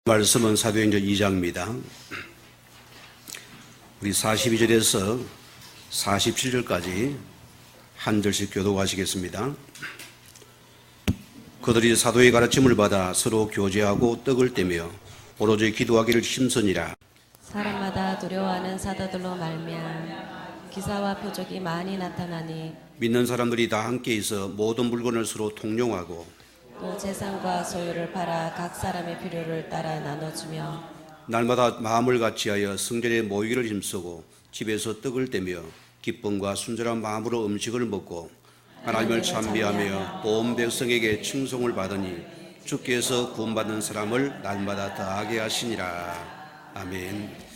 말씀은 사도행전 2장입니다. 우리 42절에서 47절까지 한 절씩 교독하시겠습니다. 그들이 사도의 가르침을 받아 서로 교제하고 떡을 떼며 오로지 기도하기를 힘쓰니라. 사람마다 두려워하는 사도들로 말미암아 기사와 표적이 많이 나타나니 믿는 사람들이 다 함께 있어 모든 물건을 서로 통용하고 또 재산과 소유를 팔아 각 사람의 필요를 따라 나눠주며 날마다 마음을 같이하여 성전에 모이기를 힘쓰고 집에서 떡을 떼며 기쁨과 순전한 마음으로 음식을 먹고 하나님을 찬미하며 온 백성에게 칭송을 받으니 주께서 구원받는 사람을 날마다 더하게 하시니라. 아멘.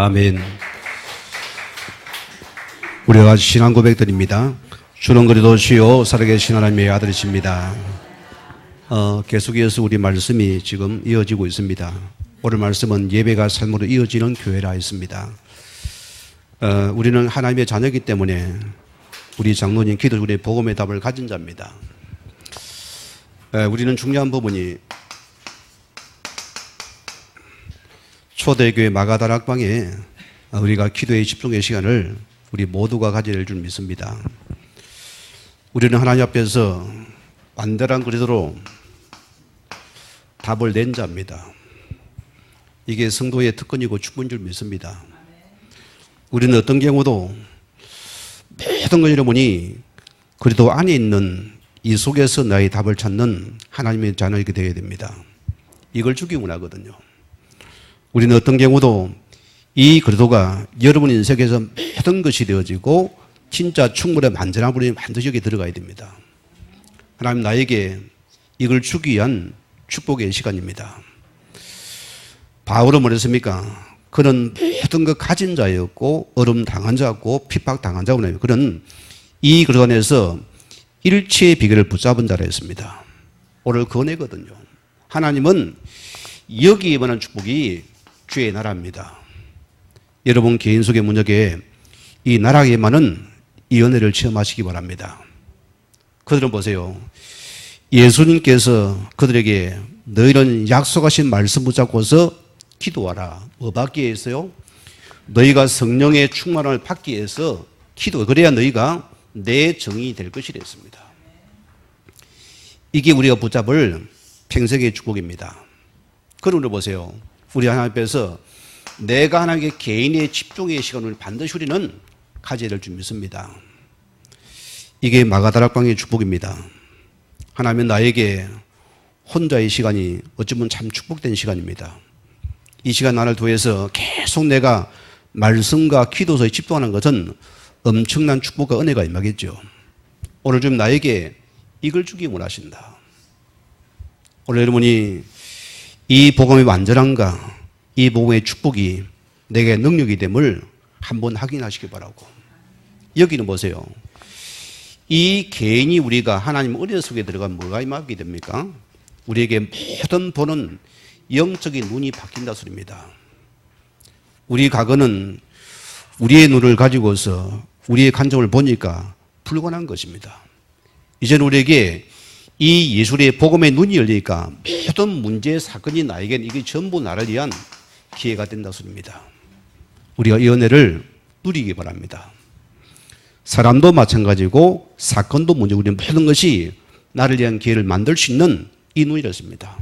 아멘. 우리가 신앙 고백드립니다. 주는 그리도 주요 살아계신 하나님의 아들이십니다. 계속해서 우리 말씀이 지금 이어지고 있습니다. 오늘 말씀은 예배가 삶으로 이어지는 교회라 했습니다. 우리는 하나님의 자녀이기 때문에 우리 장로님 기도중에 복음의 답을 가진 자입니다. 우리는 중요한 부분이 초대교회 마가다락방에 우리가 기도의 집중의 시간을 우리 모두가 가질 줄 믿습니다. 우리는 하나님 앞에서 완전한 그리스도로 답을 낸 자입니다. 이게 성도의 특권이고 축복인 줄 믿습니다. 우리는 어떤 경우도 모든 걸 여러분이 그래도 안에 있는 이 속에서 나의 답을 찾는 하나님의 자녀이게 되어야 됩니다. 이걸 주기 원하거든요. 우리는 어떤 경우도 이 그리도가 여러분 인생에서 모든 것이 되어지고 진짜 충분한 완전한 분이 반드시 여기 들어가야 됩니다. 하나님 나에게 이걸 주기 위한 축복의 시간입니다. 바울은 뭐랬습니까? 그는 모든 것 가진 자였고 어려움 당한 자였고 핍박 당한 자고 그는 이 그릇 안에서 일체의 비결을 붙잡은 자라 했습니다. 오늘 그 은혜거든요. 하나님은 여기에 임하는 축복이 주의 나라입니다. 여러분 개인 속의 문역에 이 나라에 임하는 이 은혜를 체험하시기 바랍니다. 그들은 보세요. 예수님께서 그들에게 너희는 약속하신 말씀 붙잡고서 기도하라. 뭐 받기 위해서요? 너희가 성령의 충만함을 받기 위해서 기도. 그래야 너희가 내 정이 될 것이라 했습니다. 이게 우리가 붙잡을 평생의 축복입니다. 그러므로 보세요. 우리 하나님 앞에서 내가 하나님께 개인의 집중의 시간을 반드시 우리는 가져야 될 줄 믿습니다. 이게 마가다락방의 축복입니다. 하나님은 나에게 혼자의 시간이 어쩌면 참 축복된 시간입니다. 이 시간 나를 통해서 계속 내가 말씀과 기도서에 집중하는 것은 엄청난 축복과 은혜가 임하겠죠. 오늘 좀 나에게 이걸 주기 원하신다. 오늘 여러분이 이 복음의 완전한가, 이 복음의 축복이 내게 능력이 됨을 한번 확인하시기 바라고. 여기는 보세요. 이 개인이 우리가 하나님 은혜 속에 들어가면 뭐가 임하게 됩니까? 우리에게 모든 보는 영적인 눈이 바뀐다 소리입니다. 우리 과거는 우리의 눈을 가지고서 우리의 관점을 보니까 불가능한 것입니다. 이제는 우리에게 이 예술의 복음의 눈이 열리니까 모든 문제, 사건이 나에게는 이게 전부 나를 위한 기회가 된다 소리입니다. 우리가 이 은혜를 누리기 바랍니다. 사람도 마찬가지고 사건도 문제, 우리는 모든 것이 나를 위한 기회를 만들 수 있는 이 눈이었습니다.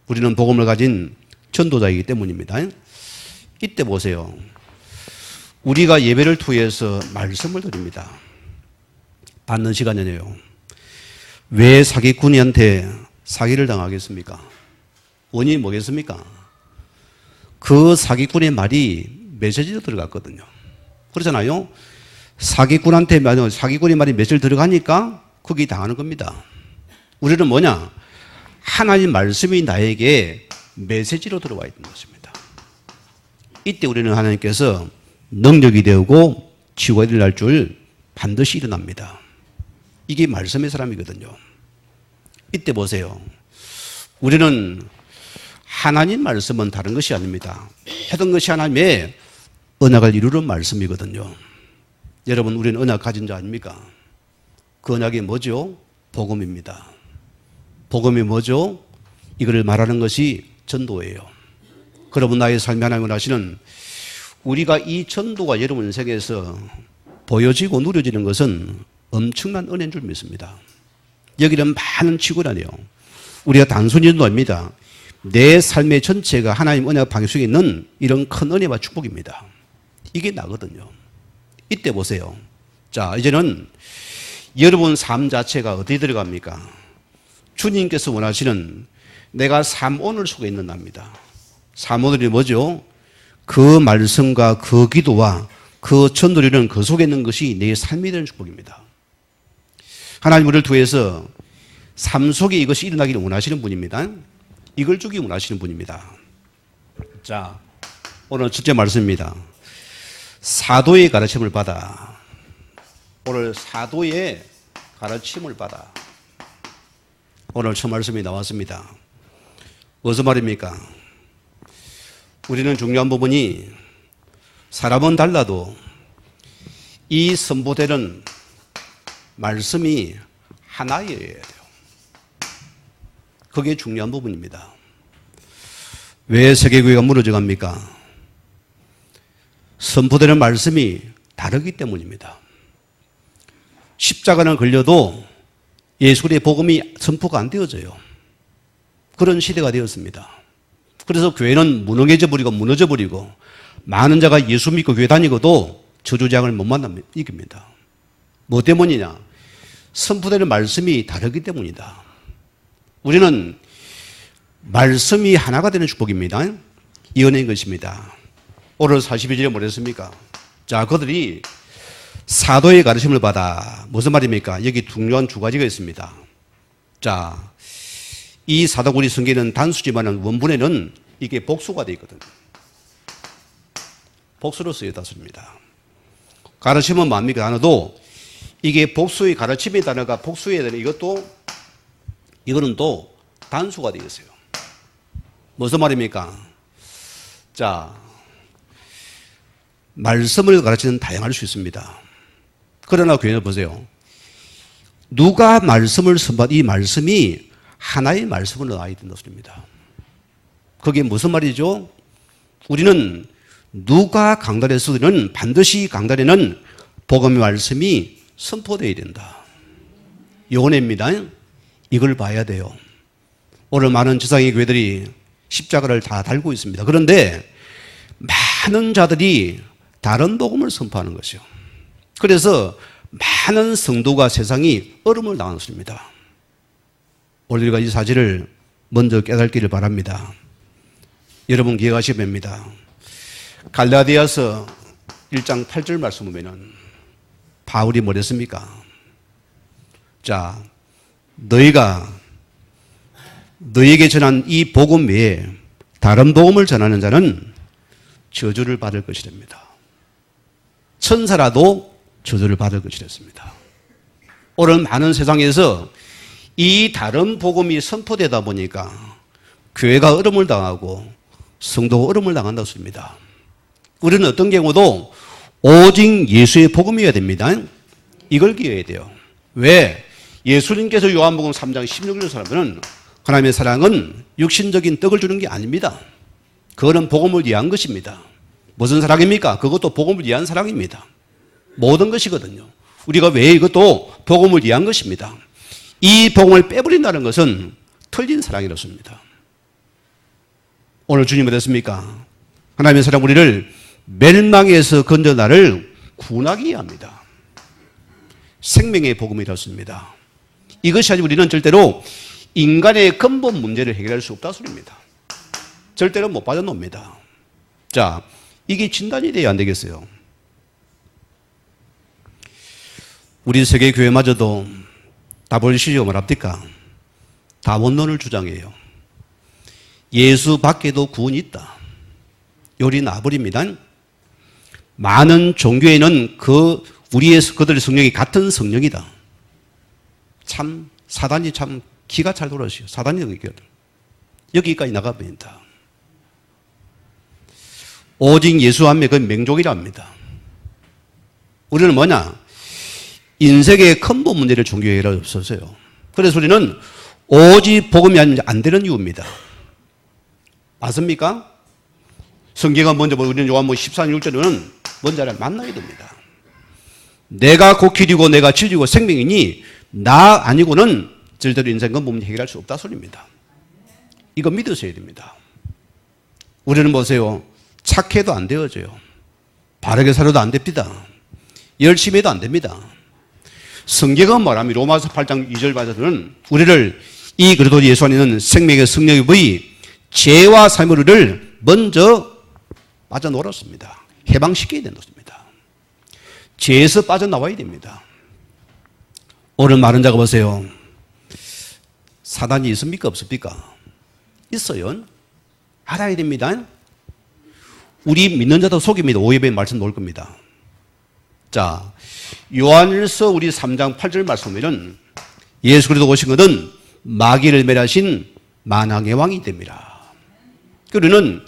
우리는 복음을 가진 전도자이기 때문입니다. 이때 보세요. 우리가 예배를 통해서 말씀을 드립니다. 받는 시간이네요. 왜 사기꾼이한테 사기를 당하겠습니까? 원인이 뭐겠습니까? 그 사기꾼의 말이 메시지로 들어갔거든요. 그렇잖아요. 사기꾼한테 사기꾼의 말이 메시지로 들어가니까 거기 당하는 겁니다. 우리는 뭐냐? 하나님 말씀이 나에게 메시지로 들어와 있는 것입니다. 이때 우리는 하나님께서 능력이 되고 치유가 일어날 줄 반드시 일어납니다. 이게 말씀의 사람이거든요. 이때 보세요. 우리는 하나님 말씀은 다른 것이 아닙니다. 모든 것이 하나님의 언약을 이루는 말씀이거든요. 여러분, 우리는 언약 가진 자 아닙니까? 그 언약이 뭐죠? 복음입니다. 복음이 뭐죠? 이거를 말하는 것이 전도예요. 여러분, 나의 삶이 하나님을 하시는 우리가 이 전도가 여러분 인생에서 보여지고 누려지는 것은 엄청난 은혜인 줄 믿습니다. 여기는 많은 치고라네요. 우리가 단순히 전도합니다. 내 삶의 전체가 하나님 은혜와 방해 속에 있는 이런 큰 은혜와 축복입니다. 이게 나거든요. 이때 보세요. 자, 이제는 여러분 삶 자체가 어디에 들어갑니까? 주님께서 원하시는 내가 삶 오늘 속에 있는 나입니다. 삶 오늘이 뭐죠? 그 말씀과 그 기도와 그 전도리는 그 속에 있는 것이 내 삶이 되는 축복입니다. 하나님 우리를 통해서 삶 속에 이것이 일어나기를 원하시는 분입니다. 이걸 주기 원하시는 분입니다. 자, 오늘 첫째 말씀입니다. 사도의 가르침을 받아. 오늘 사도의 가르침을 받아. 오늘 첫 말씀이 나왔습니다. 무슨 말입니까? 우리는 중요한 부분이 사람은 달라도 이 선포되는 말씀이 하나여야 돼요. 그게 중요한 부분입니다. 왜 세계교회가 무너져 갑니까? 선포되는 말씀이 다르기 때문입니다. 십자가는 걸려도 예수의 복음이 선포가 안 되어져요. 그런 시대가 되었습니다. 그래서 교회는 무너져 버리고 많은 자가 예수 믿고 교회 다니고도 저주장을 못 만나면 이깁니다. 뭐 때문이냐? 선포되는 말씀이 다르기 때문이다. 우리는 말씀이 하나가 되는 축복입니다. 이 은혜인 것입니다. 오늘 42절에 뭐랬습니까? 자, 그들이 사도의 가르침을 받아. 무슨 말입니까? 여기 중요한 두 가지가 있습니다. 자, 이 사도구리 성경에는 단수지만 원문에는 이게 복수가 되어 있거든요. 복수로 쓰여졌습니다. 가르침은 뭡니까? 단어도 이게 복수의 가르침의 단어가 복수의 단어 이거는 또 단수가 되어 있어요. 무슨 말입니까? 자, 말씀을 가르치는 다양할 수 있습니다. 그러나 교회는 보세요. 누가 말씀을 선포한 이 말씀이 하나의 말씀으로 나와야 된다는 소리입니다. 그게 무슨 말이죠? 우리는 누가 강단에서는 반드시 강단에는 복음의 말씀이 선포되어야 된다. 요원입니다. 이걸 봐야 돼요. 오늘 많은 지상의 교회들이 십자가를 다 달고 있습니다. 그런데 많은 자들이 다른 복음을 선포하는 것이요. 그래서 많은 성도가 세상이 얼음을 당하는 것입니다. 오늘 우리가 이 사실을 먼저 깨닫기를 바랍니다. 여러분 기억하시면 됩니다. 갈라디아서 1장 8절 말씀 보면은 바울이 뭐랬습니까? 자, 너에게 전한 이 복음 외에 다른 복음을 전하는 자는 저주를 받을 것이랍니다. 천사라도 저주를 받을 것이랬습니다. 오늘 많은 세상에서 이 다른 복음이 선포되다 보니까 교회가 얼음을 당하고 성도가 얼음을 당한다고 했습니다. 우리는 어떤 경우도 오직 예수의 복음이어야 됩니다. 이걸 기억해야 돼요. 왜? 예수님께서 요한복음 3장 16절 사람들은 하나님의 사랑은 육신적인 떡을 주는 게 아닙니다. 그거는 복음을 위한 것입니다. 무슨 사랑입니까? 그것도 복음을 위한 사랑입니다. 모든 것이거든요. 우리가 왜 이것도 복음을 위한 것입니다. 이 복음을 빼버린다는 것은 틀린 사랑이었습니다. 오늘 주님이 그랬습니까? 하나님의 사랑 우리를 멸망에서 건져 나를 구원하기 위함이다. 생명의 복음이었습니다. 이것이 아니고 우리는 절대로 인간의 근본 문제를 해결할 수 없다 소리입니다. 절대로 못 빠져놉니다. 자, 이게 진단이 돼야 안 되겠어요. 우리 세계교회마저도 다볼시죠 뭐랍니까? 다원론을 주장해요. 예수 밖에도 구원이 있다. 요리 나버립니다. 많은 종교에는 그들의 성령이 같은 성령이다. 참 사단이 참 기가 잘 돌아가시오. 사단이 여기까지 나가버린다. 오직 예수 한 명, 그 맹족이랍니다. 우리는 뭐냐? 인생의 근본 문제를 종교 해결할 수 없어요. 그래서 우리는 오직 복음이 안 되는 이유입니다. 맞습니까? 성경은 먼저 우리는 요한복음 14장 6절에는 먼저 만나야 됩니다. 내가 곧 길이고 내가 진리고 생명이니 나 아니고는 절대로 인생 근본 해결할 수 없다 소리입니다. 이거 믿으셔야 됩니다. 우리는 보세요. 착해도 안 되어져요. 바르게 살아도 안 됩니다. 열심히 해도 안 됩니다. 성경은 말하면 로마서 8장 2절 말에서는 우리를 이 그리스도 예수 안에 있는 생명의 성령의 부의 죄와 삶을 우리를 먼저 빠져놀았습니다. 해방시켜야 되는 것입니다. 죄에서 빠져나와야 됩니다. 오늘 많은 자가 보세요. 사단이 있습니까? 없습니까? 있어요. 알아야 됩니다. 우리 믿는 자도 속입니다. 오해의 말씀 나올 겁니다. 자, 요한일서 우리 3장 8절 말씀에는 예수 그리스도 오신 것은 마귀를 멸하신 만왕의 왕이 됩니다. 그러는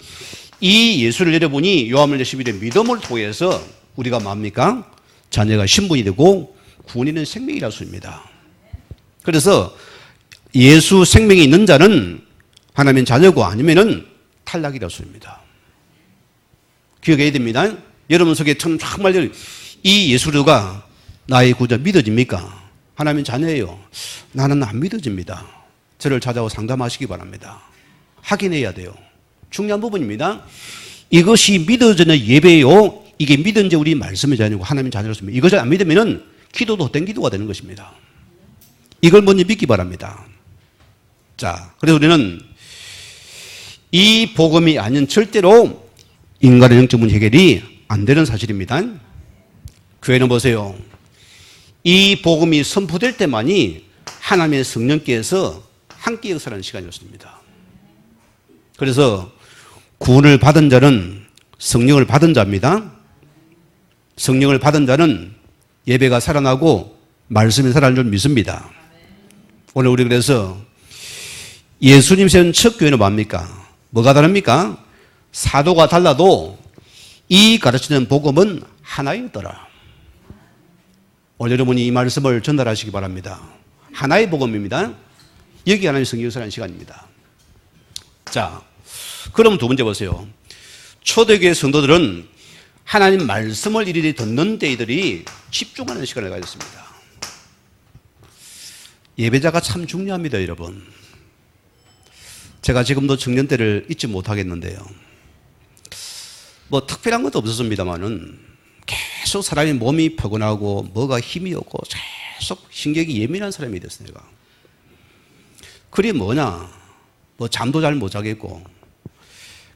이 예수를 여러분이 요한일서 11의 믿음을 통해서 우리가 뭡니까? 자녀가 신분이 되고 구원이 되는 생명이라고 했습니다. 그래서 예수 생명이 있는 자는 하나님의 자녀고 아니면은 탈락이라고 했습니다. 기억해야 됩니다. 여러분 속에 정말 이 예수 그리스도가 나의 구주 믿어집니까? 하나님의 자녀예요. 나는 안 믿어집니다. 저를 찾아와 상담하시기 바랍니다. 확인해야 돼요. 중요한 부분입니다. 이것이 믿어지는 예배요. 이게 믿은 자 우리 말씀의 자녀고 하나님의 자녀로서입니다. 이것을 안 믿으면 기도도 헛된 기도가 되는 것입니다. 이걸 먼저 믿기 바랍니다. 자, 그래서 우리는 이 복음이 아닌 절대로 인간의 영적 문제 해결이 안 되는 사실입니다. 교회는 보세요. 이 복음이 선포될 때만이 하나님의 성령께서 함께 역사하는 시간이었습니다. 그래서 구원을 받은 자는 성령을 받은 자입니다. 성령을 받은 자는 예배가 살아나고 말씀이 살아나는 줄 믿습니다. 오늘 우리 그래서 예수님 세운 첫 교회는 뭡니까? 뭐가 다릅니까? 사도가 달라도 이 가르치는 복음은 하나이더라. 오늘 여러분이 이 말씀을 전달하시기 바랍니다. 하나의 복음입니다. 여기 하나님의 성령 역사하는 시간입니다. 자, 그럼 두 번째 보세요. 초대교회 성도들은 하나님 말씀을 일일이 듣는 데이들이 집중하는 시간을 가졌습니다. 예배자가 참 중요합니다, 여러분. 제가 지금도 청년 때를 잊지 못하겠는데요. 뭐 특별한 것도 없었습니다만은 계속 사람이 몸이 포근하고 뭐가 힘이 없고 계속 신경이 예민한 사람이 됐어요, 내가. 그게 뭐냐? 뭐 잠도 잘 못 자겠고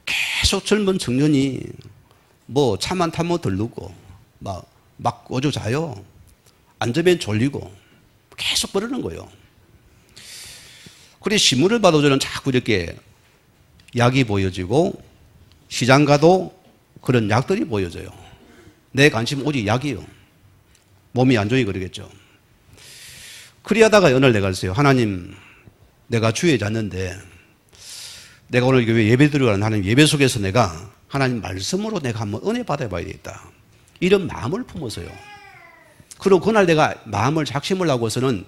계속 젊은 청년이 뭐 차만 타면 들르고 막 꼬져 자요. 앉으면 졸리고 계속 그러는 거예요. 그래서 신문을 봐도 저는 자꾸 이렇게 약이 보여지고 시장 가도 그런 약들이 보여져요. 내 관심은 오직 약이에요. 몸이 안 좋으니 그러겠죠. 그리 하다가 어느 날 내가 그랬어요. 하나님, 내가 주에 잤는데 내가 오늘 교회 예배 드리는 하나님 예배 속에서 내가 하나님 말씀으로 내가 한번 은혜 받아봐야 되겠다. 이런 마음을 품어서요. 그리고 그날 내가 마음을 작심을 하고서는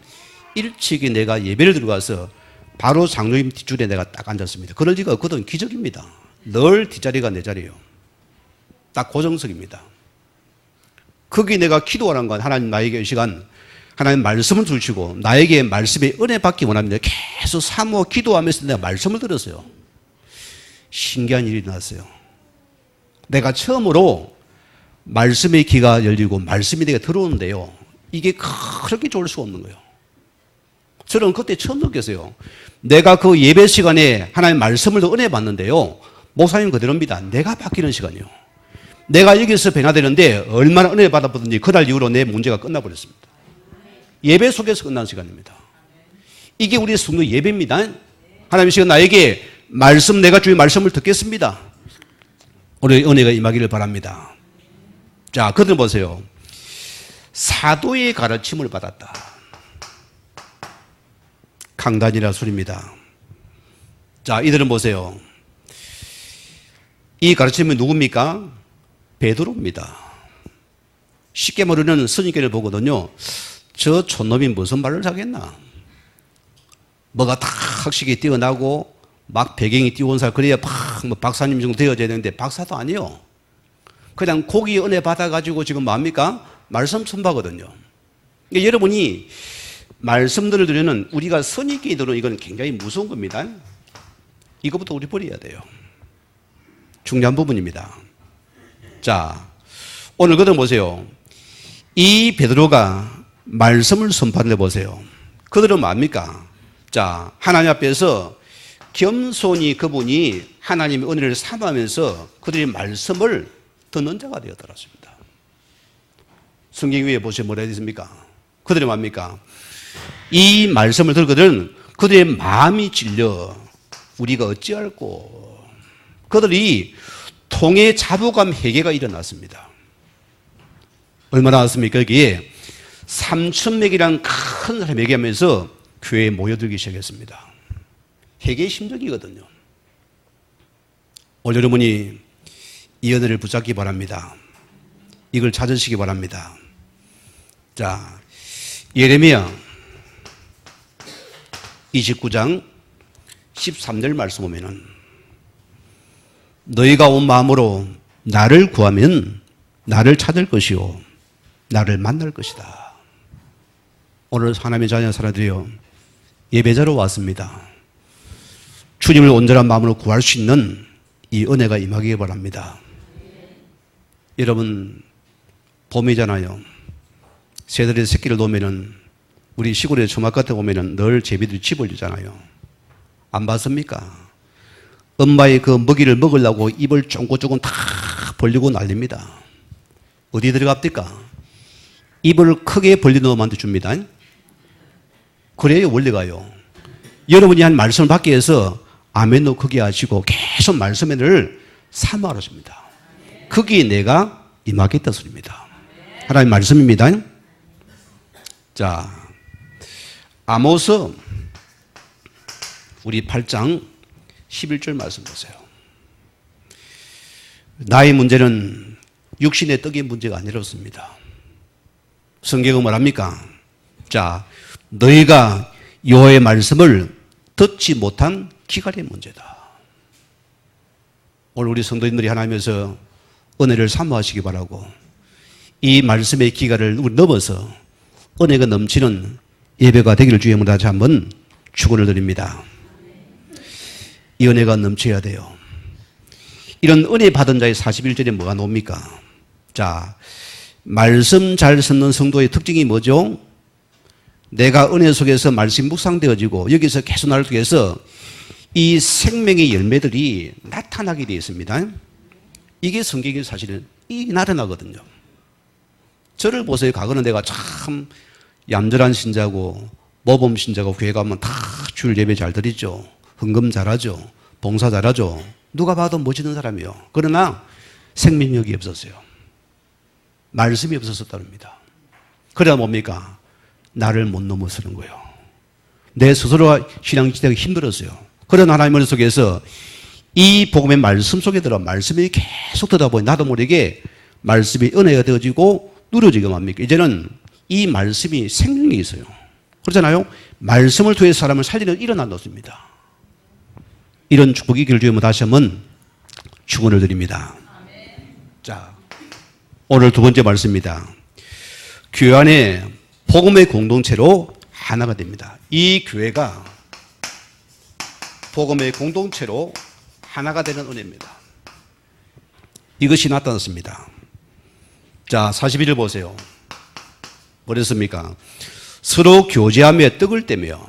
일찍이 내가 예배를 들어가서 바로 장로님 뒷줄에 내가 딱 앉았습니다. 그럴 리가 없거든. 기적입니다. 늘 뒷자리가 내 자리예요. 딱 고정석입니다. 거기 내가 기도하는 건 하나님 나에게 이 시간 하나님 말씀을 주시고 나에게 말씀의 은혜 받기 원합니다. 계속 사모 기도하면서 내가 말씀을 들었어요. 신기한 일이 일어났어요. 내가 처음으로 말씀의 귀가 열리고 말씀이 내게 들어오는데요. 이게 그렇게 좋을 수가 없는 거예요. 저는 그때 처음 느꼈어요. 내가 그 예배 시간에 하나님 말씀을 은혜 받는데요. 목사님 그대로입니다. 내가 바뀌는 시간이요. 내가 여기서 변화되는데 얼마나 은혜 받아보든지 그날 이후로 내 문제가 끝나버렸습니다. 예배 속에서 끝난 시간입니다. 이게 우리 성도 예배입니다. 하나님 시간 나에게 말씀 내가 주의 말씀을 듣겠습니다. 오늘 은혜가 임하기를 바랍니다. 자, 그들 보세요. 사도의 가르침을 받았다. 강단이라 소리입니다. 자, 이들은 보세요. 이 가르침이 누굽니까? 베드로입니다. 쉽게 말하면 선입견을 보거든요. 저 촌놈이 무슨 말을 하겠나? 뭐가 다 학식이 뛰어나고 막 배경이 뛰어온 사람 그래야 뭐 박사님 정도 되어져야 되는데 박사도 아니요. 그냥 고기 은혜 받아가지고 지금 뭡니까? 말씀 선포하거든요. 그러니까 여러분이 말씀들을 들으면 우리가 선입견이 들어오는 이건 굉장히 무서운 겁니다. 이것부터 우리 버려야 돼요. 중요한 부분입니다. 자, 오늘 그들 보세요. 이 베드로가 말씀을 선포하는 데 보세요. 그들은 뭡니까? 자, 하나님 앞에서 겸손히 그분이 하나님의 은혜를 삼으면서 그들의 말씀을 듣는 자가 되었더라습니다. 성경 위에 보시면 뭐라 되어 있습니까? 그들이 뭡니까? 이 말씀을 들거든 그들의 마음이 찔려 우리가 어찌할꼬. 그들이 통해 자부감 회개가 일어났습니다. 얼마나 왔습니까? 여기에 3,000명이란 큰 사람이 얘기하면서 교회에 모여들기 시작했습니다. 회개의 심정이거든요. 오늘 여러분이 이 은혜를 붙잡기 바랍니다. 이걸 찾으시기 바랍니다. 자, 예레미야 29장 13절 말씀 보면은 너희가 온 마음으로 나를 구하면 나를 찾을 것이요 나를 만날 것이다. 오늘 하나님의 자녀 사람들이요 예배자로 왔습니다. 주님을 온전한 마음으로 구할 수 있는 이 은혜가 임하기를 바랍니다. 여러분, 봄이잖아요. 새들이 새끼를 놓으면은 우리 시골의 초막 같은 데 보면은 늘 제비들이 집 올리잖아요. 안 봤습니까? 엄마의 그 먹이를 먹으려고 입을 쫑긋쫑긋 다 벌리고 난립니다. 어디 들어갑니까? 입을 크게 벌린 놈한테 줍니다. 그래야 원리가요. 여러분이 한 말씀을 받기 위해서 아멘도 크게 하시고 계속 말씀의 늘 사모하십니다. 거기에 내가 임하겠다 소리입니다. 하나님 말씀입니다. 자, 아모스 우리 8장 11절 말씀 보세요. 나의 문제는 육신의 떡의 문제가 아니었습니다. 성경은 뭐랍니까? 자, 너희가 여호와의 말씀을 듣지 못한 기갈의 문제다. 오늘 우리 성도님들이 하나님에서 은혜를 사모하시기 바라고 이 말씀의 기갈을 넘어서 은혜가 넘치는 예배가 되기를 주의 이름으로 다시 한번 축원을 드립니다. 이 은혜가 넘쳐야 돼요. 이런 은혜 받은 자의 41절에 뭐가 나옵니까? 자, 말씀 잘 듣는 성도의 특징이 뭐죠? 내가 은혜 속에서 말씀이 묵상되어지고 여기서 계속 나를 통해서 이 생명의 열매들이 나타나게 되어 있습니다. 이게 성경의 사실은 나타나거든요. 저를 보세요. 과거는 내가 참 얌전한 신자고 모범 신자고 교회 가면 다 주일 예배 잘 드리죠. 헌금 잘하죠. 봉사 잘하죠. 누가 봐도 멋있는 사람이요. 그러나 생명력이 없었어요. 말씀이 없었다랍니다. 그러다 뭡니까? 나를 못 넘어서는 거예요. 내 스스로가 신앙지대가 힘들었어요. 그런 하나님의 속에서 이 복음의 말씀 속에 들어 말씀이 계속 듣다 보니 나도 모르게 말씀이 은혜가 되어지고 누려지게 맙니까? 이제는 이 말씀이 생명이 있어요. 그렇잖아요? 말씀을 통해서 사람을 살리는 일어난 것입니다. 이런 축복이 있기를 주여 다시 한번 축원을 드립니다. 자, 오늘 두 번째 말씀입니다. 교회 안에 복음의 공동체로 하나가 됩니다. 이 교회가 복음의 공동체로 하나가 되는 은혜입니다. 이것이 나타났습니다. 자, 41절 보세요. 뭐랬습니까? 서로 교제하며 떡을 떼며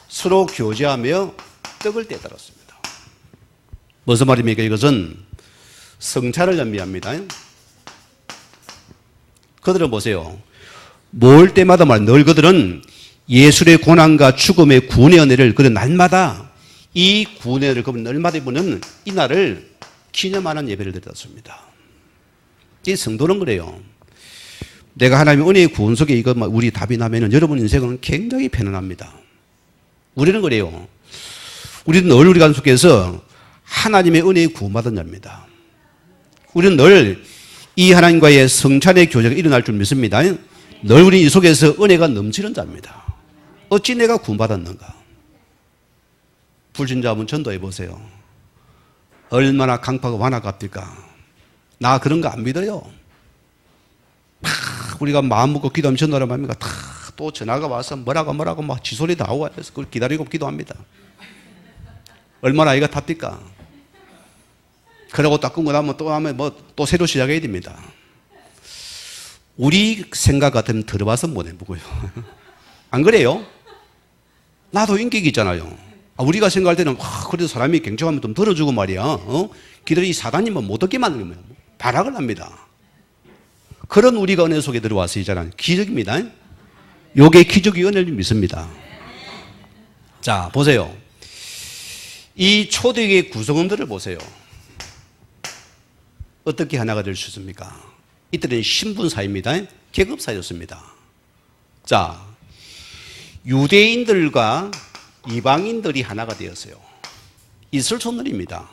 서로 교제하며 떡을 떼달았습니다. 무슨 말입니까? 이것은 성찬을 의미합니다. 그들은 보세요. 모을 때마다 늘 그들은 예수의 고난과 죽음의 구원의 은혜를 그들 날마다 이 구원의 은혜를 그분 날마다 보는 이 날을 기념하는 예배를 드렸습니다. 이 성도는 그래요. 내가 하나님의 은혜의 구원 속에 이거 우리 답이 나면은 여러분 인생은 굉장히 편안합니다. 우리는 그래요. 우리는 늘 우리 가슴 속에서 하나님의 은혜의 구원받은 자입니다. 우리는 늘 이 하나님과의 성찬의 교제가 일어날 줄 믿습니다. 늘 우리 이 속에서 은혜가 넘치는 자입니다. 어찌 내가 구원받았는가? 불신자 한번 전도해 보세요. 얼마나 강팍하고 완악합니까? 나 그런 거 안 믿어요. 우리가 마음 먹고 기도하면 전도하란 말입니까? 또 전화가 와서 뭐라고 막 지소리 다 하고 해서 그걸 기다리고 기도합니다. 얼마나 아이가 탑니까? 그러고 딱 끊고 나면 또 하면 또 새로 시작해야 됩니다. 우리 생각 같으면 들어봐서 못 해보고요. 안 그래요? 나도 인격이 있잖아요. 우리가 생각할 때는 그래도 사람이 경청하면 좀 들어주고 말이야. 기들이 사단이면 못 듣게 만들면 발악을 합니다. 그런 우리가 은혜 속에 들어와서 있잖아요. 기적입니다. 요게 기적이 은혜를 믿습니다. 자, 보세요. 이 초대교회 구성원들을 보세요. 어떻게 하나가 될 수 있습니까? 이들은 신분사입니다. 계급사였습니다. 자, 유대인들과 이방인들이 하나가 되었어요. 있을 수 없는 일입니다.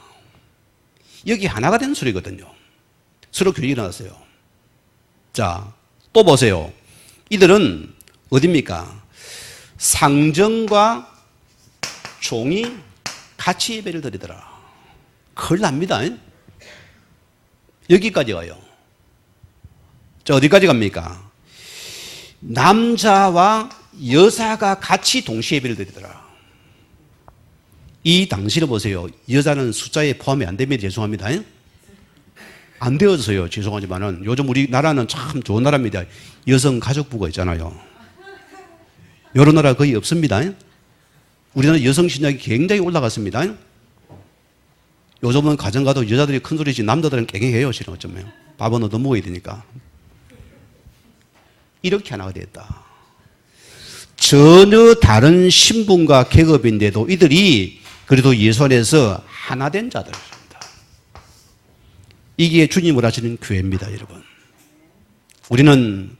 여기 하나가 된 소리거든요. 서로 교육이 일어났어요. 자, 또 보세요. 이들은 어디입니까? 상정과 종이 같이 예배를 드리더라. 큰일 납니다. 여기까지 가요. 자, 어디까지 갑니까? 남자와 여자가 같이 동시에 예배를 드리더라. 이 당시를 보세요. 여자는 숫자에 포함이 안 됩니다. 죄송합니다. 안 되어서요. 죄송하지만은 요즘 우리나라는 참 좋은 나라입니다. 여성가족부가 있잖아요. 이런 나라 거의 없습니다. 우리나라 여성신장이 굉장히 올라갔습니다. 요즘은 가정 가도 여자들이 큰 소리지 남자들은 깽깽해요. 실은 어쩌면 밥은 얻어 먹어야 되니까. 이렇게 하나가 됐다. 전혀 다른 신분과 계급인데도 이들이 그래도 예수 안에서 하나 된 자들입니다. 이게 주님을 하시는 교회입니다, 여러분. 우리는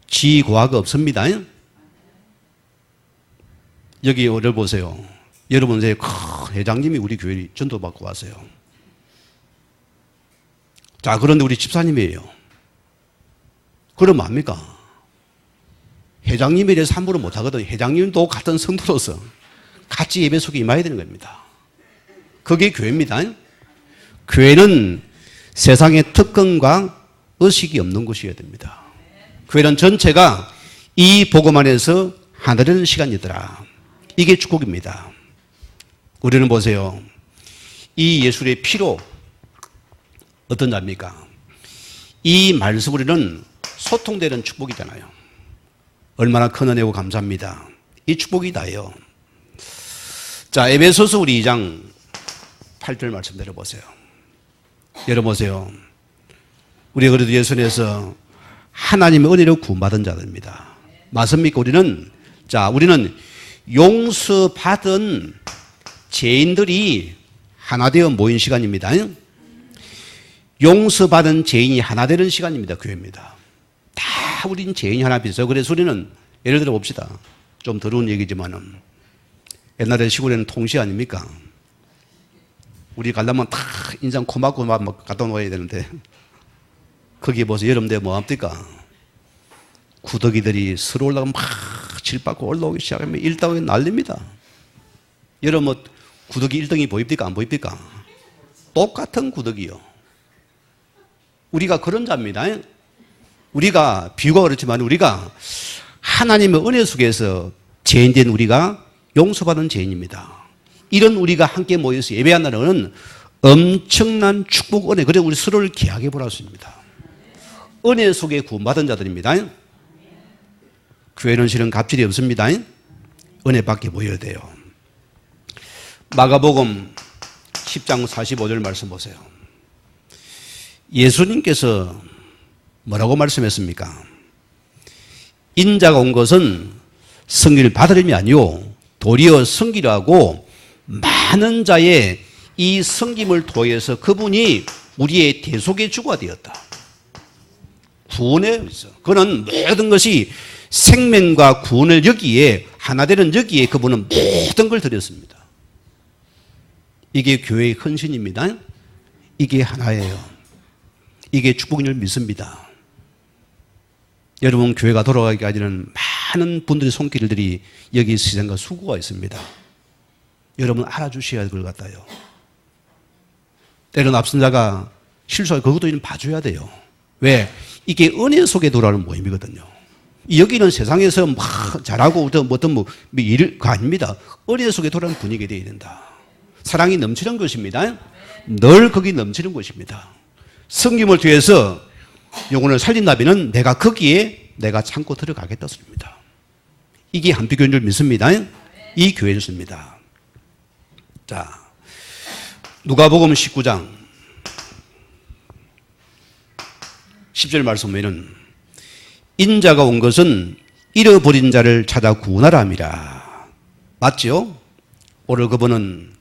지고하가 없습니다. 여기 오늘 보세요. 여러분, 회장님이 우리 교회 전도받고 왔어요. 자, 그런데 우리 집사님이에요. 그럼 뭡니까? 회장님에 대해서 함부로 못하거든. 회장님도 같은 성도로서 같이 예배 속에 임해야 되는 겁니다. 그게 교회입니다. 교회는 세상의 특권과 의식이 없는 곳이어야 됩니다. 교회는 전체가 이 복음 안에서 하나 되는 시간이더라. 이게 축복입니다. 우리는 보세요. 이 예수의 피로 어떤 자입니까? 이 말씀 우리는 소통되는 축복이잖아요. 얼마나 큰 은혜고 감사합니다. 이 축복이 다예요. 자, 에베소서 우리 2장 8절 말씀 내려보세요. 열어보세요. 우리가 그래도 예수 안에서 하나님의 은혜로 구원받은 자들입니다. 맞습니까? 우리는 용서받은 죄인들이 하나 되어 모인 시간입니다. 용서받은 죄인이 하나 되는 시간입니다. 교회입니다. 다 우린 죄인이 하나 비슷해요. 그래서 우리는 예를 들어 봅시다. 좀 더러운 얘기지만은 옛날에 시골에는 통시 아닙니까? 우리 가려면 다 인상 코 막고 막 갖다 놓아야 되는데 거기에 보세요. 여러분 들 뭐합니까? 구더기들이 서로 올라가면 막 질받고 올라오기 시작하면 1등이 난립니다. 여러분 뭐 구더기 1등이 보입니까? 안 보입니까? 똑같은 구더기요. 우리가 그런 자입니다. 우리가 비유가 그렇지만 우리가 하나님의 은혜 속에서 죄인된 우리가 용서받은 죄인입니다. 이런 우리가 함께 모여서 예배한다는 것은 엄청난 축복 은혜. 그래서 우리 서로를 귀하게 보라 수 있습니다. 은혜 속에 구원받은 자들입니다. 교회는 실은 갑질이 없습니다. 은혜 받게 모여야 돼요. 마가복음 10장 45절 말씀 보세요. 예수님께서 뭐라고 말씀했습니까? 인자가 온 것은 성기를 받으림이 아니요 도리어 성기를 하고 많은 자의 이 성김을 통해서 그분이 우리의 대속의 주가 되었다. 구원에 있어. 그는 모든 것이 생명과 구원을 여기에 하나 되는 여기에 그분은 모든 걸 드렸습니다. 이게 교회의 헌신입니다. 이게 하나예요. 이게 축복인 줄 믿습니다. 여러분 교회가 돌아가기까지는 많은 분들의 손길들이 여기 시선과 수고가 있습니다. 여러분 알아주셔야 할 것 같아요. 때론 앞선 자가 실수할 그것도 좀 봐줘야 돼요. 왜? 이게 은혜 속에 돌아오는 모임이거든요. 여기는 세상에서 막 잘하고 어떤 일가 아닙니다. 은혜 속에 돌아오는 분위기가 되어야 된다. 사랑이 넘치는 것입니다. 늘 거기 넘치는 것입니다. 성김을 통해서 영혼을 살린 나비는 내가 거기에 내가 참고 들어가겠다 소리입니다. 이게 한빛교회인 줄 믿습니다. 이 교회였습니다. 자, 누가복음 19장 10절 말씀 보면은 인자가 온 것은 잃어버린 자를 찾아 구원하라 함이라. 맞죠? 오늘 그분은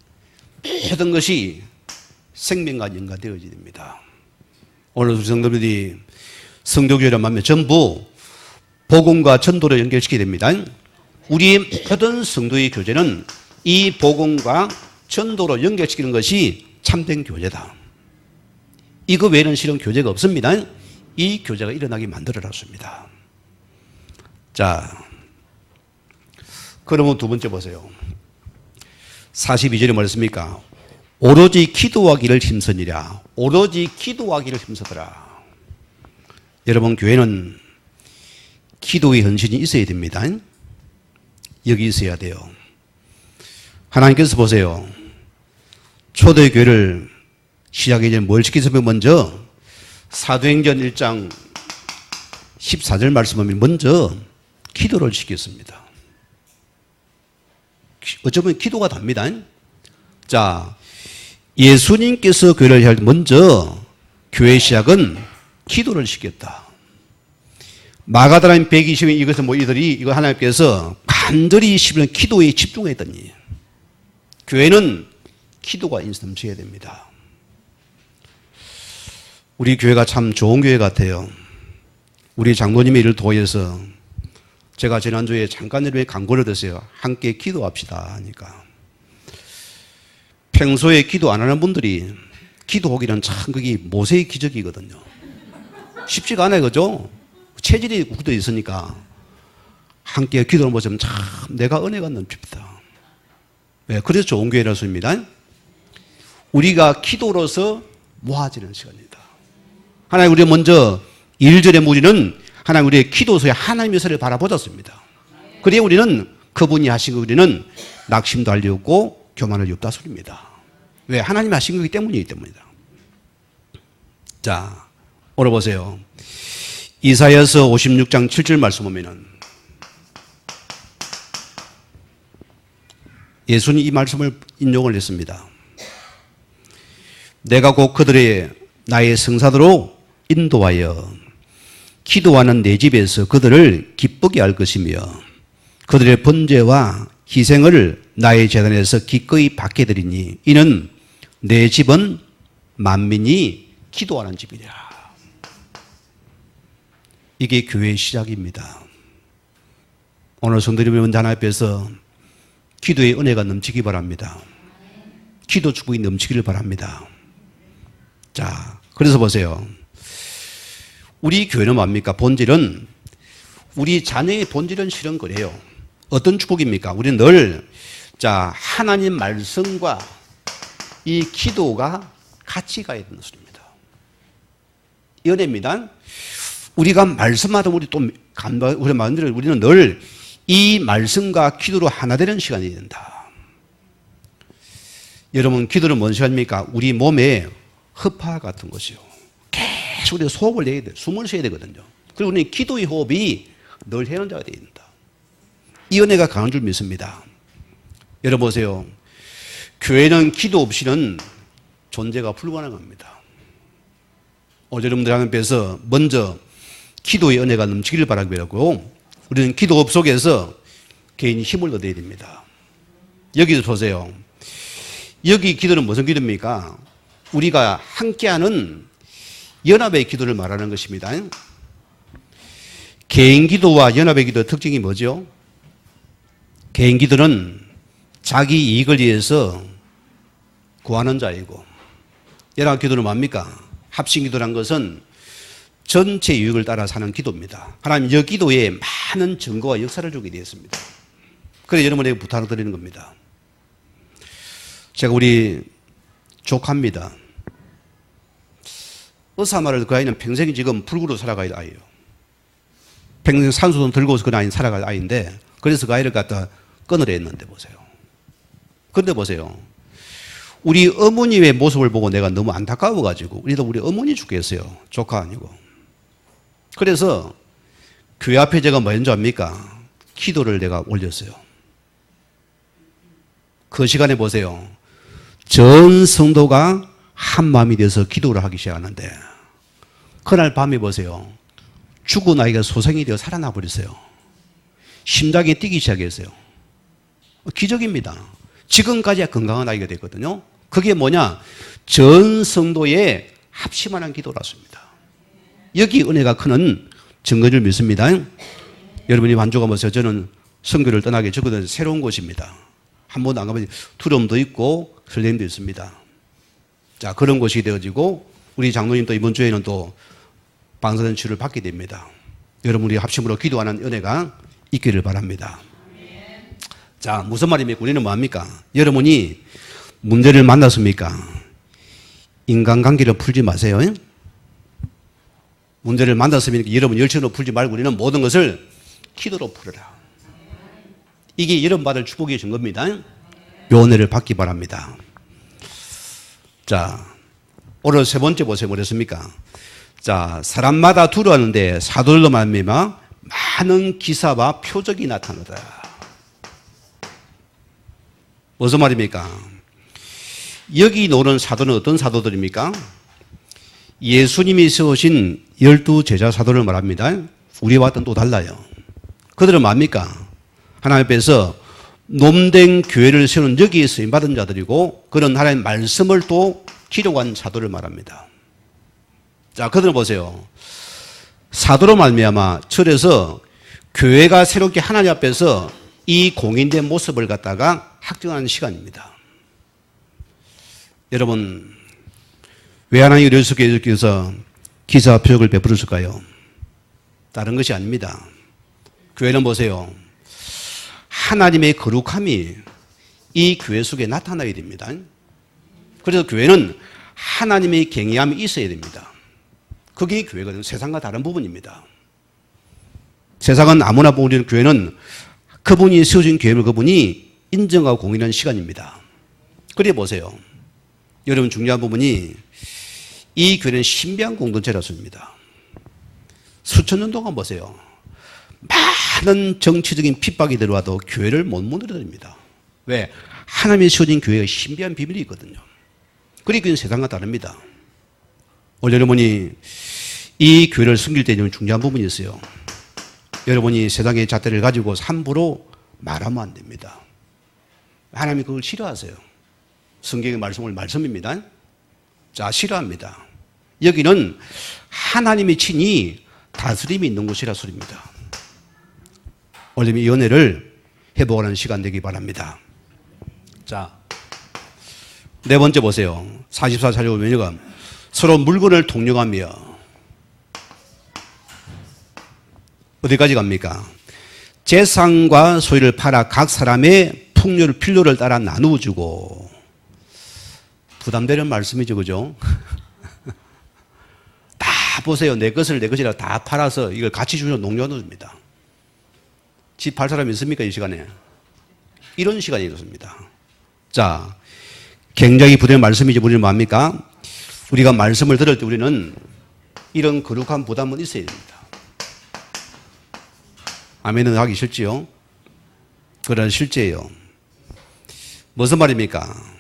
모든 것이 생명과 연관되어져야 됩니다. 오늘 우리 성도들이 성도교회란 말면 전부 복음과 전도를 연결시켜야 됩니다. 우리의 모든 성도의 교제는 이 복음과 전도로 연결시키는 것이 참된 교제다. 이거 외에는 실은 교제가 없습니다. 이 교제가 일어나게 만들어놨습니다. 자, 그러면 두 번째 보세요. 42절에 뭐랬습니까? 오로지 기도하기를 힘쓰니라. 오로지 기도하기를 힘쓰더라. 여러분 교회는 기도의 헌신이 있어야 됩니다. 여기 있어야 돼요. 하나님께서 보세요. 초대교회를 시작하기 전에 뭘 시키셨으면 먼저 사도행전 1장 14절 말씀하면 먼저 기도를 시켰습니다. 어쩌면 기도가 답니다. 자, 예수님께서 교회를 할 때 먼저 교회 시작은 기도를 시켰다. 마가다라는 120인 이것은 뭐 이거 하나님께서 간절히 10년 기도에 집중했더니 교회는 기도가 인넘쳐야 됩니다. 우리 교회가 참 좋은 교회 같아요. 우리 장로님의 일을 도와서 제가 지난주에 잠깐 전에 광고를 드렸어요. 함께 기도합시다 하니까. 평소에 기도 안 하는 분들이 기도하기는 참 그게 모세의 기적이거든요. 쉽지가 않아요. 그죠? 체질이 굳어 있으니까 함께 기도를 보시면 참 내가 은혜가 넘칩니다. 네, 그래서 좋은 교회라서입니다. 우리가 기도로서 모아지는 시간입니다. 하나님 우리 먼저 1절의 무리는 하나님 우리의 기도서에 하나님의 설을 바라보았습니다. 그래야 우리는 그분이 하신 거 우리는 낙심도 할 리 없고 교만할 리 없다 소리입니다. 왜? 하나님이 하신 거기 때문이기 때문이다. 자, 오늘 보세요. 이사야서 56장 7절 말씀 보면은 예수님이 이 말씀을 인용을 했습니다. 내가 곧 그들의 나의 성사도로 인도하여 기도하는 내 집에서 그들을 기쁘게 할 것이며 그들의 번제와 희생을 나의 제단에서 기꺼이 받게 되리니 이는 내 집은 만민이 기도하는 집이라. 이게 교회의 시작입니다. 오늘 성도님의 먼저 하나님 앞에서 기도의 은혜가 넘치기 바랍니다. 기도 축복이 넘치기를 바랍니다. 자, 그래서 보세요. 우리 교회는 뭡니까? 본질은 우리 자녀의 본질은 실은 그래요. 어떤 축복입니까? 우리는 늘 자, 하나님 말씀과 이 기도가 같이 가야 되는 것입니다. 연애입니다. 우리가 말씀하다 우리 또 우리 마음대로 우리는 늘 이 말씀과 기도로 하나 되는 시간이 된다. 여러분 기도는 뭔 시간입니까? 우리 몸에 흡화 같은 것이요. 계속 우리가 호흡을 내야 돼. 숨을 쉬어야 되거든요. 그리고 우리는 기도의 호흡이 늘 해는 자가 되어야 된다. 이 은혜가 강한 줄 믿습니다. 여러분 보세요. 교회는 기도 없이는 존재가 불가능합니다. 오늘 여러분들 하나님께서 먼저 기도의 은혜가 넘치기를 바라기 바라고 우리는 기도 속에서 개인이 힘을 얻어야 됩니다. 여기서 보세요. 여기 기도는 무슨 기도입니까? 우리가 함께하는 연합의 기도를 말하는 것입니다. 개인 기도와 연합의 기도의 특징이 뭐죠? 개인 기도는 자기 이익을 위해서 구하는 자이고 연합 기도는 뭡니까? 합심 기도란 것은 전체 유익을 따라 사는 기도입니다. 하나님 이 기도에 많은 증거와 역사를 주게 되었습니다. 그래서 여러분에게 부탁을 드리는 겁니다. 제가 우리 조카입니다. 의사말을 그 아이는 평생 지금 불구로 살아갈 아이예요. 평생 산소돈 들고서 그 아이는 살아갈 아이인데 그래서 그 아이를 갖다 끊으려 했는데 보세요. 그런데 보세요. 우리 어머니의 모습을 보고 내가 너무 안타까워가지고 우리도 우리 어머니 죽겠어요. 조카 아니고. 그래서 교회 앞에 제가 뭐 했는지 압니까? 기도를 내가 올렸어요. 그 시간에 보세요. 전 성도가 한 마음이 돼서 기도를 하기 시작하는데 그날 밤에 보세요. 죽은 아이가 소생이 되어 살아나 버렸어요. 심장이 뛰기 시작했어요. 기적입니다. 지금까지야 건강한 아이가 됐거든요. 그게 뭐냐? 전 성도의 합심하는 기도라습니다. 여기 은혜가 크는 증거를 믿습니다. 여러분이 만족하면서 저는 선교를 떠나기 전부터 새로운 곳입니다. 한 번도 안 가보니 두려움도 있고 설렘도 있습니다. 자, 그런 곳이 되어지고 우리 장로님 또 이번 주에는 또 방사선 치료를 받게 됩니다. 여러분 우리 합심으로 기도하는 은혜가 있기를 바랍니다. 자, 무슨 말입니까? 우리는 뭐합니까? 여러분이 문제를 만났습니까? 인간관계를 풀지 마세요. 문제를 만났으면 여러분 열심으로 풀지 말고 우리는 모든 것을 기도로 풀어라. 이게 여러분 받을 축복의 증거입니다. 은혜를 받기 바랍니다. 자, 오늘 세 번째 보세요. 뭐랬습니까? 자, 사람마다 두려워하는데 사도들로 말미암아 많은 기사와 표적이 나타나더라. 무슨 말입니까? 여기 노는 사도는 어떤 사도들입니까? 예수님이 세우신 12제자 사도를 말합니다. 우리와 또 달라요. 그들은 뭡니까? 하나님 앞에서 놈된 교회를 세우는 여기에 쓰임받은 자들이고 그런 하나님의 말씀을 또 기록한 사도를 말합니다. 자, 그들은 보세요. 사도로 말미암아 절에서 교회가 새롭게 하나님 앞에서 이 공인된 모습을 갖다가 확정하는 시간입니다. 여러분, 왜 하나님이 예수께서 기사와 표적을 베풀으실까요? 다른 것이 아닙니다. 교회는 보세요. 하나님의 거룩함이 이 교회 속에 나타나야 됩니다. 그래서 교회는 하나님의 경외함이 있어야 됩니다. 그게 교회거든요. 세상과 다른 부분입니다. 세상은 아무나 보는 교회는 그분이 세워진 교회를 그분이 인정하고 공인하는 시간입니다. 그래 보세요. 여러분 중요한 부분이 이 교회는 신비한 공동체라서입니다. 수천 년 동안 보세요. 많은 정치적인 핍박이 들어와도 교회를 못 무너뜨립니다. 왜? 하나님의 세워진 교회가 신비한 비밀이 있거든요. 그러니까 세상과 다릅니다. 오늘 여러분이 이 교회를 섬길 때 중요한 부분이 있어요. 여러분이 세상의 잣대를 가지고 함부로 말하면 안 됩니다. 하나님이 그걸 싫어하세요. 성경의 말씀을 말씀입니다. 자, 싫어합니다. 여기는 하나님의 친히 다스림이 있는 곳이라 소리입니다. 오늘 이 연애를 회복하는 시간 되기 바랍니다. 자, 네 번째 보세요. 44절에 보면 서로 물건을 통용하며 어디까지 갑니까? 재산과 소유를 팔아 각 사람의 풍요를 필요를 따라 나누어 주고 부담되는 말씀이죠, 그죠? 다 보세요. 내 것을 내 것이라 다 팔아서 이걸 같이 주면 농려줍니다. 집 팔 사람이 있습니까, 이 시간에? 이런 시간이 있습니다. 자, 굉장히 부담의 말씀이지, 우리는 뭡니까? 우리가 말씀을 들을 때 우리는 이런 거룩한 부담은 있어야 됩니다. 아멘은 하기 싫지요? 그런 실제예요. 무슨 말입니까?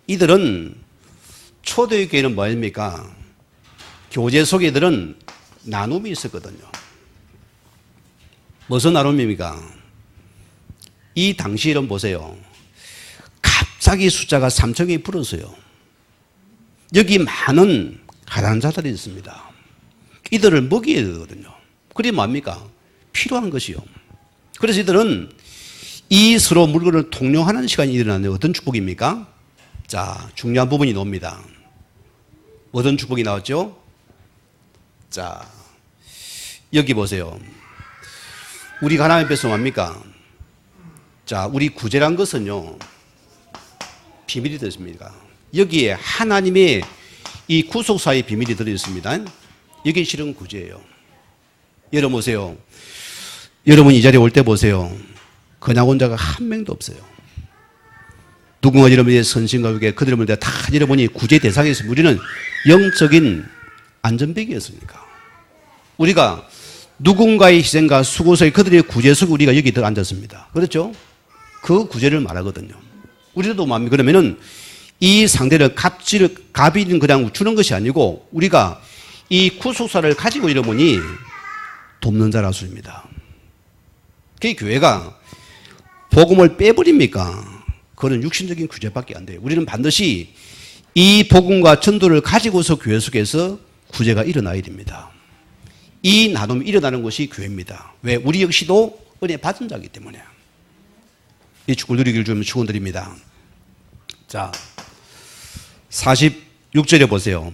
이들은 초대의 교회는 뭐입니까? 교제 속에 이들은 나눔이 있었거든요. 무슨 나눔입니까? 이 당시에는 보세요. 갑자기 숫자가 3천이 불었어요. 여기 많은 가난한 자들이 있습니다. 이들을 먹여야 되거든요. 그게 뭡니까? 필요한 것이요. 그래서 이들은 이 서로 물건을 통용하는 시간이 일어나는데 어떤 축복입니까? 자, 중요한 부분이 나옵니다. 어떤 축복이 나왔죠? 자, 여기 보세요. 우리가 하나님 앞에서 뭡니까? 자, 우리 구제란 것은요, 비밀이 되십니까? 여기에 하나님의 이 구속사의 비밀이 들어있습니다. 이게 실은 구제예요. 여러분 보세요. 여러분 이 자리에 올 때 보세요. 그냥 온 자가 한 명도 없어요. 누군가 여러분의 선신과 위에 그들을 다 여러분이 구제 대상이었습니다. 우리는 영적인 안전벨이었으니까. 우리가 누군가의 희생과 수고서에 그들의 구제 속에 우리가 여기 들 앉았습니다. 그렇죠? 그 구제를 말하거든요. 우리도 뭡니까? 그러면은 이 상대를 갑이 그냥 주는 것이 아니고 우리가 이 구속사를 가지고 여러분이 돕는 자라 소리입니다. 그 교회가 복음을 빼버립니까? 그건 육신적인 구제밖에 안 돼요. 우리는 반드시 이 복음과 전도를 가지고서 교회 속에서 구제가 일어나야 됩니다. 이 나눔이 일어나는 것이 교회입니다. 왜? 우리 역시도 은혜 받은 자이기 때문에. 이 축복을 누리기를 주면 축원드립니다. 자, 46절에 보세요.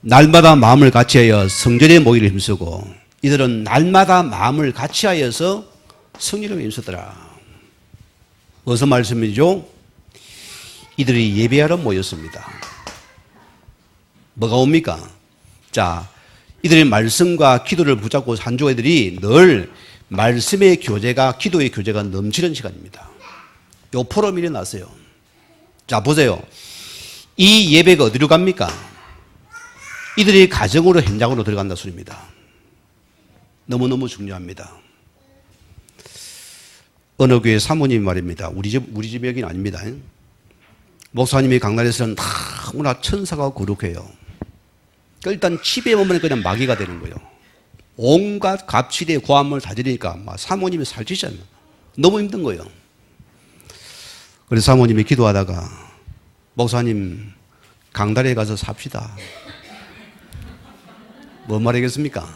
날마다 마음을 같이하여 성전에 모이를 힘쓰고 이들은 날마다 마음을 같이하여서 성령에 힘쓰더라. 무슨 말씀이죠? 이들이 예배하러 모였습니다. 뭐가 옵니까? 자, 이들의 말씀과 기도를 붙잡고 한 애들이 늘 말씀의 교제가, 기도의 교제가 넘치는 시간입니다. 요 포럼이 일어났어요. 자, 보세요. 이 예배가 어디로 갑니까? 이들이 가정으로 현장으로 들어간다 소리입니다. 너무너무 중요합니다. 어느 교회 사모님 말입니다. 우리 집 여기는 아닙니다. 목사님이 강단에서는 너무나 천사가 거룩해요. 일단 집에 오면 그냥 마귀가 되는 거예요. 온갖 갑질의 고함을 다 지르니까 막 사모님이 살찌잖아요. 너무 힘든 거예요. 그래서 사모님이 기도하다가 목사님 강단에 가서 삽시다. 뭔 말이겠습니까?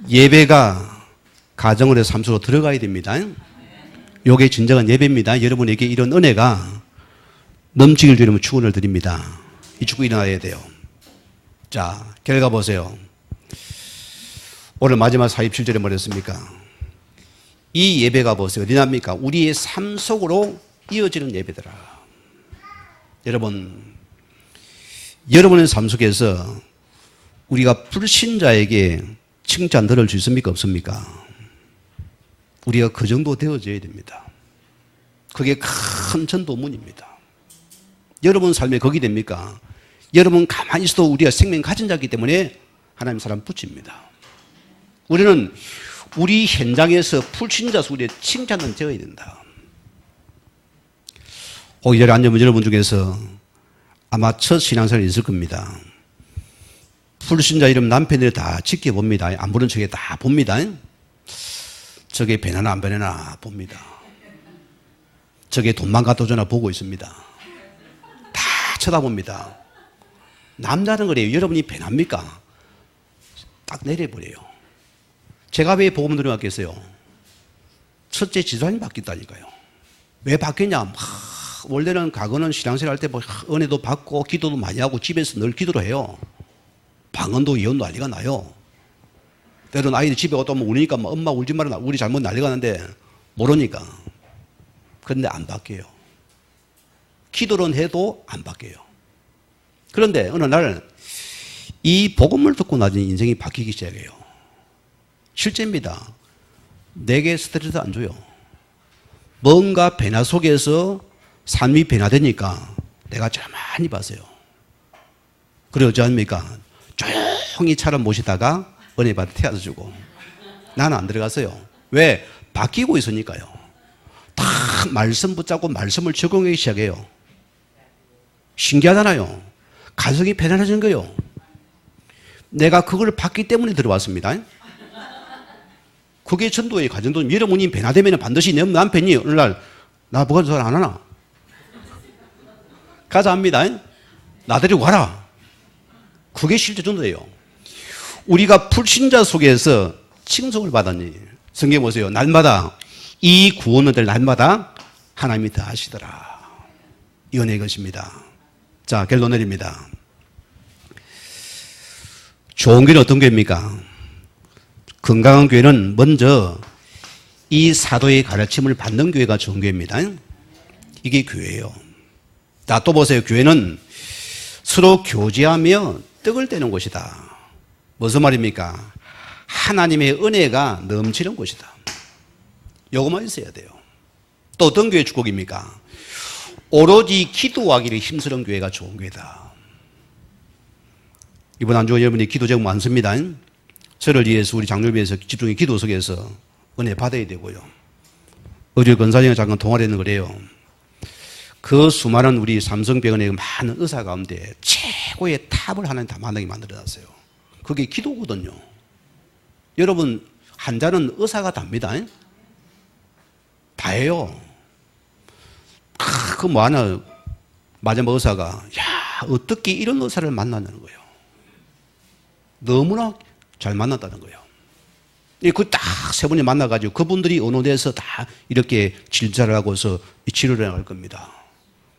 예배가 가정으로 삶 속으로 들어가야 됩니다. 이게 진정한 예배입니다. 여러분에게 이런 은혜가 넘치길 주려면 축원을 드립니다. 이 축구 일어나야 돼요. 자, 결과 보세요. 오늘 마지막 47절에 뭐랬습니까? 이 예배가 보세요. 어디 납니까? 우리의 삶 속으로 이어지는 예배더라. 여러분의 삶 속에서 우리가 불신자에게 칭찬 들을 수 있습니까? 없습니까? 우리가 그 정도 되어져야 됩니다. 그게 큰 전도문입니다. 여러분 삶에 거기 됩니까? 여러분 가만히 있어도 우리가 생명 가진 자이기 때문에 하나님 사람 붙입니다. 우리는 우리 현장에서 불신자 속에 칭찬은 되어야 된다. 이 자리에 앉은 여러분 중에서 아마 첫 신앙생활이 있을 겁니다. 불신자 이름 남편들이 다 지켜봅니다. 안 보는 척에 다 봅니다. 저게 배나나 안 배나나 봅니다. 저게 돈만 갖다 주나 보고 있습니다. 다 쳐다봅니다. 남자는 그래요. 여러분이 배납니까? 딱 내려버려요. 제가 왜 복음 들어갔겠어요? 첫째 지도자님 바뀌었다니까요. 왜 바뀌었냐? 원래는 과거는 신앙생활 할 때 은혜도 받고 기도도 많이 하고 집에서 늘 기도를 해요. 방언도 예언도 난리가 나요. 때로는 아이들 집에 오다 보면 우니까 엄마 울지 마라 우리 잘못 난리가 나는데 모르니까. 그런데 안 바뀌어요. 기도는 해도 안 바뀌어요. 그런데 어느 날 이 복음을 듣고 나중에 인생이 바뀌기 시작해요. 실제입니다. 내게 스트레스 안 줘요. 뭔가 변화 속에서 삶이 변화되니까 내가 가만히 봤어요. 그래 어찌합니까? 조용히 차를 모시다가 은혜 받아 태워서 주고 나는 안 들어갔어요. 왜? 바뀌고 있으니까요. 다 말씀 붙잡고 말씀을 적용하기 시작해요. 신기하잖아요. 가정이 편안해진 거예요. 내가 그걸 봤기 때문에 들어왔습니다. 그게 전도의 과정도 여러분이 변화되면 반드시 내 남편이 어느 날 나 뭐가 잘 안 하나? 가자 합니다. 나 데리고 가라. 그게 실제 전도예요. 우리가 불신자 속에서 칭송을 받았니? 성경 보세요. 날마다 이 구원을 될 날마다 하나님이 다 하시더라. 이 은혜의 것입니다. 자, 결론 내립니다. 좋은 교회는 어떤 교회입니까? 건강한 교회는 먼저 이 사도의 가르침을 받는 교회가 좋은 교회입니다. 이게 교회예요. 자, 또 보세요. 교회는 서로 교제하며 떡을 떼는 곳이다. 무슨 말입니까? 하나님의 은혜가 넘치는 곳이다. 요것만 있어야 돼요. 또 어떤 교회 축복입니까? 오로지 기도하기를 힘쓰는 교회가 좋은 교회다. 이번 한 주 여러분이 기도 제목 많습니다. 저를 위해서 우리 장로를 위해서 집중의 기도 속에서 은혜 받아야 되고요. 어제 권사님과 잠깐 통화를 했는 거래요. 그 수많은 우리 삼성병원의 많은 의사 가운데 최고의 탑을 하나님 다 만나게 만들어놨어요. 그게 기도거든요. 여러분 환자는 의사가 답니다. 다 해요. 그 뭐 하나 마지막 의사가 야 어떻게 이런 의사를 만나는 거예요. 너무나 잘 만났다는 거예요. 그 딱 세 분이 만나가지고 그분들이 어느 데서 다 이렇게 진찰을 하고서 치료를 나갈 겁니다.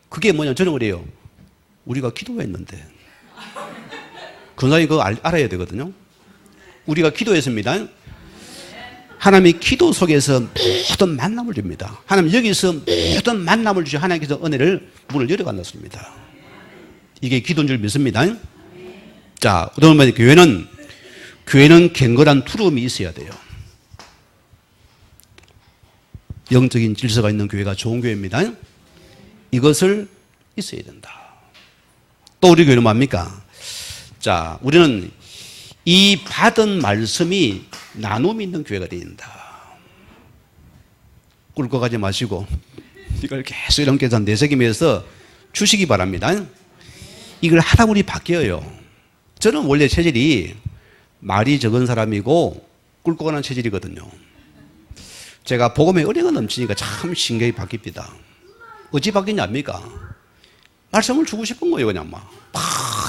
그게 뭐냐 저는 그래요. 우리가 기도했는데 권사님 그거 알아야 되거든요. 우리가 기도했습니다. 하나님이 기도 속에서 모든 만남을 줍니다. 하나님 여기서 모든 만남을 주시 하나님께서 은혜를 문을 열어간다습니다. 이게 기도인 줄 믿습니다. 자, 그러면 교회는 견고한 두려움이 있어야 돼요. 영적인 질서가 있는 교회가 좋은 교회입니다. 이것을 있어야 된다. 또 우리 교회는 뭡니까? 자, 우리는 이 받은 말씀이 나눔이 있는 교회가 되어야 된다. 꿀꺽 가지 마시고 이걸 계속 이렇게 내새기면서 주시기 바랍니다. 이걸 하다 보니 바뀌어요. 저는 원래 체질이 말이 적은 사람이고 꿀꺽하는 체질이거든요. 제가 복음의 은혜가 넘치니까 참 신기하게 바뀝니다. 어찌 바뀌냐입니까? 말씀을 주고 싶은 거예요, 그냥 막.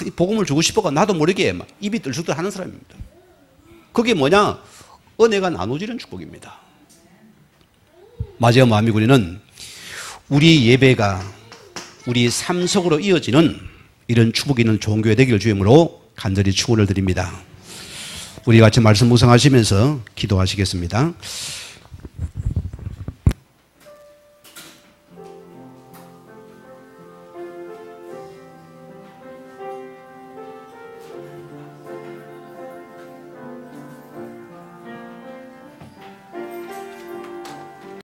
이 복음을 주고 싶어가 나도 모르게 막 입이 들쑥들 하는 사람입니다. 그게 뭐냐? 은혜가 나눠지는 축복입니다. 마지막 마미구리는 우리 예배가 우리 삶 속으로 이어지는 이런 축복이 있는 좋은 교회 되기를 주임으로 간절히 축원을 드립니다. 우리 같이 말씀 묵상하시면서 기도하시겠습니다.